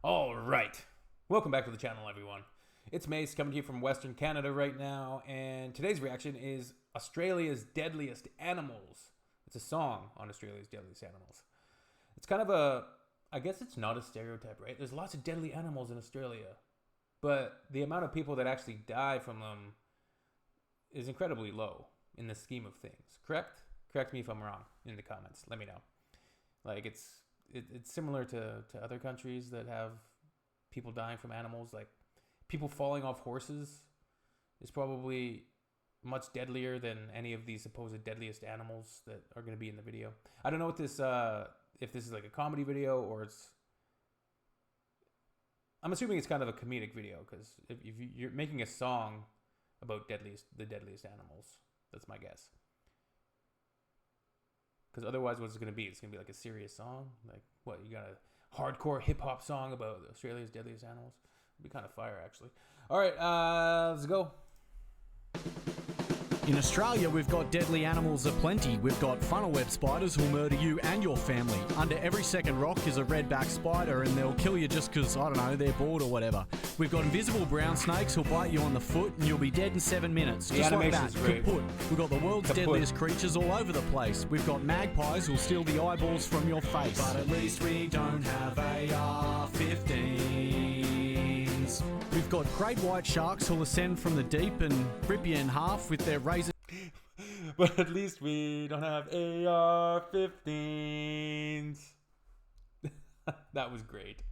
All right. Welcome back to the channel, everyone. It's Mace coming to you from Western Canada right now, and today's reaction is Australia's Deadliest Animals. It's a song on Australia's Deadliest Animals. It's kind of I guess it's not a stereotype, right? There's lots of deadly animals in Australia, but the amount of people that actually die from them is incredibly low in the scheme of things. Correct? Correct me if I'm wrong in the comments. Let me know. Like, it's similar to other countries that have people dying from animals. Like, people falling off horses is probably much deadlier than any of these supposed deadliest animals that are going to be in the video. I don't know what this, if this is like a comedy video or it's... I'm assuming it's kind of a comedic video, because if you're making a song about the deadliest animals, that's my guess. Because otherwise, what's it going to be? It's going to be like a serious song? Like, what, you got a hardcore hip-hop song about Australia's deadliest animals? It'd be kind of fire, actually. All right, let's go. In Australia, we've got deadly animals aplenty. We've got funnel web spiders who'll murder you and your family. Under every second rock is a redback spider, and they'll kill you just because, I don't know, they're bored or whatever. We've got invisible brown snakes who'll bite you on the foot, and you'll be dead in 7 minutes. Just like that. Kaput. We've got the world's deadliest creatures all over the place. We've got magpies who'll steal the eyeballs from your face. But at least we don't have AR-15s. We've got great white sharks who'll ascend from the deep and rip you in half with their razor. But at least we don't have AR-15s. That was great.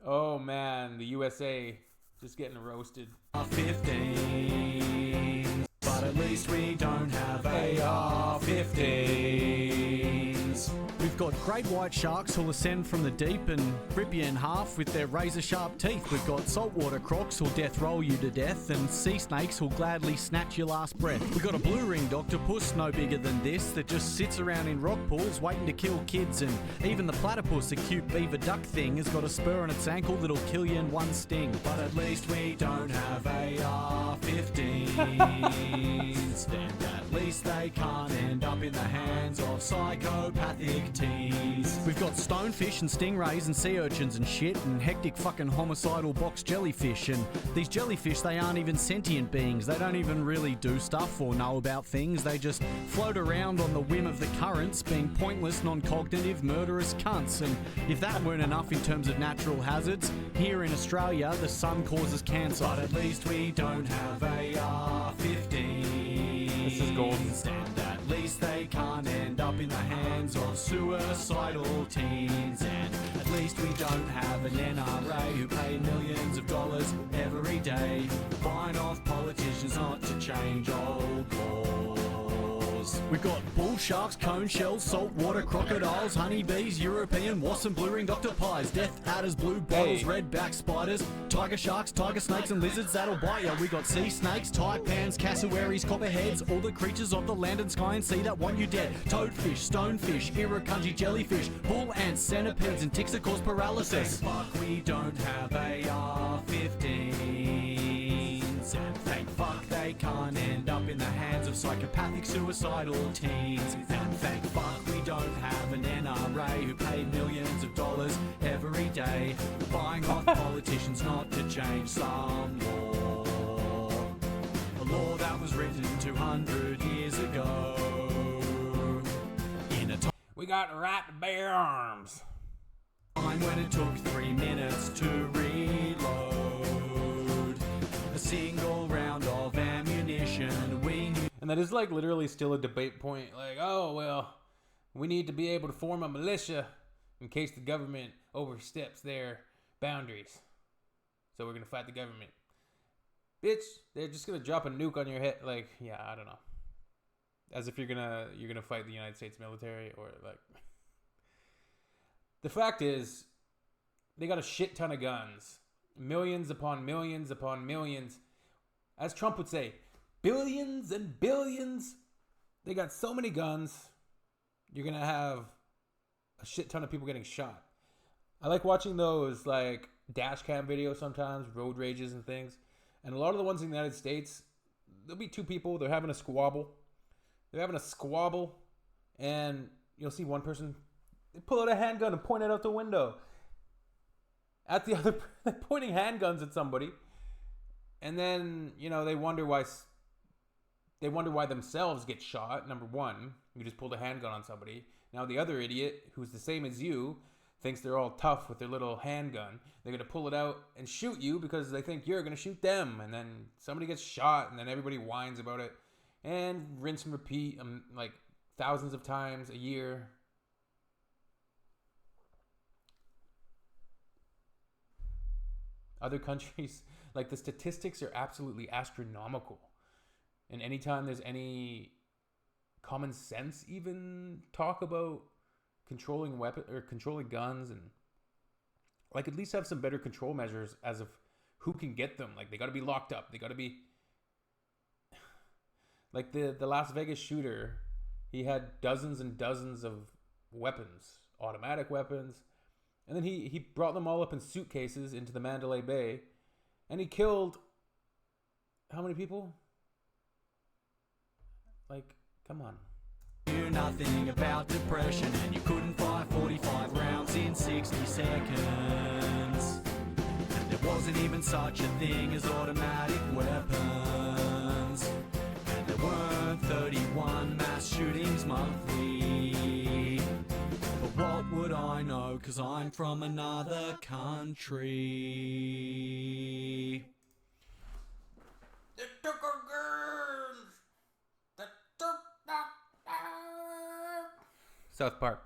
Oh man, the USA just getting roasted. AR-15s. But at least we don't have AR-15s. We've got great white sharks who'll ascend from the deep and rip you in half with their razor-sharp teeth. We've got saltwater crocs who'll death roll you to death, and sea snakes who'll gladly snatch your last breath. We've got a blue-ringed octopus, no bigger than this, that just sits around in rock pools waiting to kill kids. And even the platypus, a cute beaver duck thing, has got a spur on its ankle that'll kill you in one sting. But at least we don't have AR-15s. And at least they can't end up in the hands of psychopathic teens. We've got stonefish and stingrays and sea urchins and shit, and hectic fucking homicidal box jellyfish. And these jellyfish, they aren't even sentient beings. They don't even really do stuff or know about things. They just float around on the whim of the currents, being pointless, non-cognitive, murderous cunts. And if that weren't enough in terms of natural hazards, here in Australia, the sun causes cancer. But at least we don't have AR-15s. This is golden. And at least they can't end up in the hands of suicidal teens. And at least we don't have an NRA who pay millions of dollars every day buying off politicians not to change old laws. We've got bull sharks, cone shells, saltwater crocodiles, honeybees, European wasps and blue-ringed octopies, death adders, blue bottles, redback spiders, tiger sharks, tiger snakes and lizards that'll bite ya. We got sea snakes, taipans, cassowaries, copperheads, all the creatures of the land and sky and sea that want you dead. Toadfish, stonefish, irukandji jellyfish, bull ants, centipedes and ticks that cause paralysis. Thank fuck we don't have AR-15s. And thank fuck they can't end up in the hands of psychopathic suicidal teens. And thank fuck we don't have an NRA who paid millions of dollars every day buying off politicians not to change some law. A law that was written 200 years ago. In a time We got right to bear arms. when it took 3 minutes to reload a single round of ammunition. We knew. And that is like literally still a debate point. Like, oh, well, we need to be able to form a militia in case the government oversteps their boundaries. So we're going to fight the government. Bitch, they're just going to drop a nuke on your head. Like, yeah, I don't know. As if you're gonna fight the United States military or like. The fact is, they got a shit ton of guns. Millions upon millions upon millions. As Trump would say, billions and billions. They got so many guns. You're going to have a shit ton of people getting shot. I like watching those like dash cam videos sometimes, road rages and things. And a lot of the ones in the United States, there'll be two people. They're having a squabble. And you'll see one person, they pull out a handgun and point it out the window. at the other, pointing handguns at somebody, and then they wonder why themselves get shot. Number one, you just pulled a handgun on somebody. Now the other idiot, who's the same as you, thinks they're all tough with their little handgun. They're going to pull it out and shoot you because they think you're going to shoot them. And then somebody gets shot, and then everybody whines about it. And rinse and repeat like thousands of times a year. Other countries, like the statistics are absolutely astronomical. And anytime there's any common sense even talk about controlling guns, and like at least have some better control measures as of who can get them. Like they got to be locked up. They got to be like the Las Vegas shooter. He had dozens and dozens of weapons, automatic weapons, and then he brought them all up in suitcases into the Mandalay Bay, and he killed how many people? Like, come on. Knew nothing about depression, and you couldn't fire 45 rounds in 60 seconds. And there wasn't even such a thing as automatic weapons. And there weren't 31 mass shootings monthly. But what would I know, 'cause I'm from another country. They took our girls. South Park.